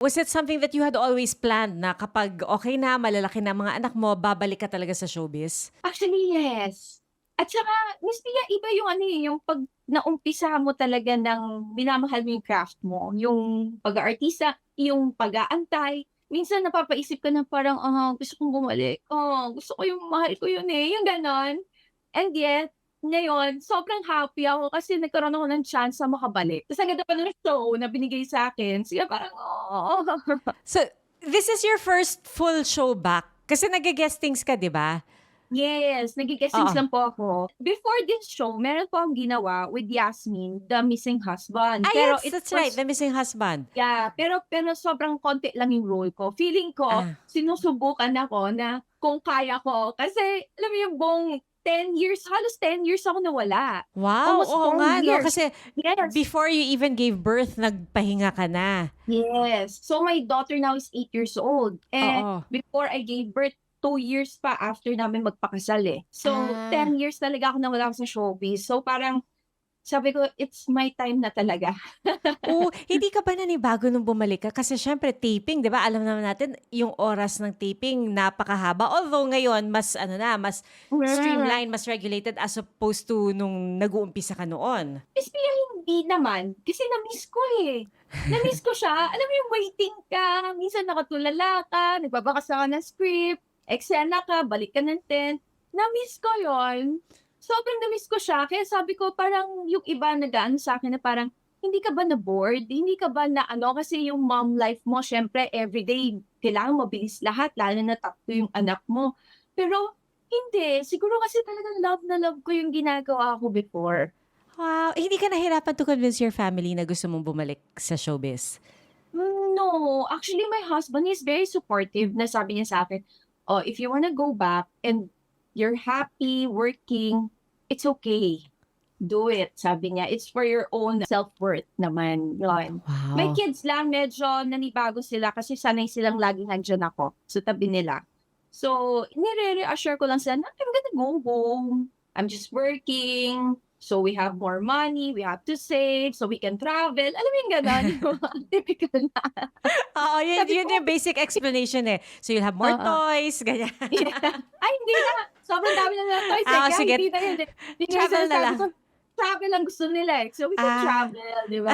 Was it something that you had always planned na kapag okey na, malalaki na ang mga anak mo, babalik ka talaga sa showbiz? Actually, yes. At saka Miss Pia, iba yung ano, eh, yung 'pag naumpisahan mo talaga ng minamahal mo yung craft mo, yung pag-aartista, yung pag-aantay. Minsan napapaisip ka na parang, gusto kong bumalik, gusto ko yung mahal ko yun, eh, yung gano'n. And yet, ngayon sobrang happy ako kasi nagkaroon ako ng chance na makabalik. Ta's ang ganda pa ng show na binigay sa'kin, kaya parang, oh. So, this is your first full show back? Kasi nagge-guestings ka, 'di ba? Yes, nagge-guestings Oo. lang po ako. Before this show, meron po akong ginawa with Yasmin, The Missing Husband. Ah, Pero yes, it that's right, was The Missing Husband. pero sobrang konti lang yung role ko. Feeling ko Ah, sinusubukan ako na kung kaya ko. Kasi alam mo yung buong 10 years, halos 10 years ako nawala. wow, Almost oo ten nga 'no, years. kasi Yes, before you even gave birth, nagpahinga ka na. yes. So my daughter now is 8 years old. And Oo. before I gave birth, 2 years pa after namin magpakasal, eh. So Ah. 10 years talaga ako nawala sa showbiz. So parang sabi ko, "It's my time na talaga." Oh, hindi ka ba nanibago nung bumalik ka? Kasi siyempre taping, 'di ba? Alam naman natin yung oras ng taping napakahaba. Although ngayon mas ano na, mas streamlined, mas regulated as opposed to nung nag-uumpisa ka noon. Miss Pia, hindi naman, kasi na-miss ko, eh. Na-miss ko siya. Alam mo yung waiting ka, minsan nakatulala ka, nagbabasa ka ng script, eksena ka, balik ka ng tent. Na-miss ko yon. Sobrang na-miss ko siya kaya sabi ko parang yung iba nag-aano sa'kin na parang, "Hindi ka ba na-bored? Hindi ka ba na ano?" Kasi yung mom life mo siyempre everyday kailangan mabilis lahat lalo na 3 yung anak mo. Pero hindi, siguro kasi talagang love na love ko yung ginagawa ko before. Wow, hindi ka nahirapan to convince your family na gusto mong bumalik sa showbiz? No, actually my husband is very supportive na sabi niya sa'kin, "Oh, if you wanna go back and you're happy working, it's okay. Do it," sabi niya. "It's for your own self-worth naman." Yun. My Wow. kids lang medyo nanibago sila kasi sanay silang laging nandiyan ako sa tabi nila. So, nire-reassure ko lang sila na, "I'm gonna go home. I'm just working, so we have more money, we have to save, so we can travel." Alam mo yung gano'n, yung mga tipikal na Oo, yun sabi yun ko yung basic explanation, eh. So you'll have more oo. toys, ganyan. Ay hindi na, sobrang dami na ng toys, eh, Oo, kaya sige, hindi na yun, eh. Yun nga yung travel na sinasabi lang. ko, travel ang gusto nila, eh, so we can Ah. travel, 'di ba?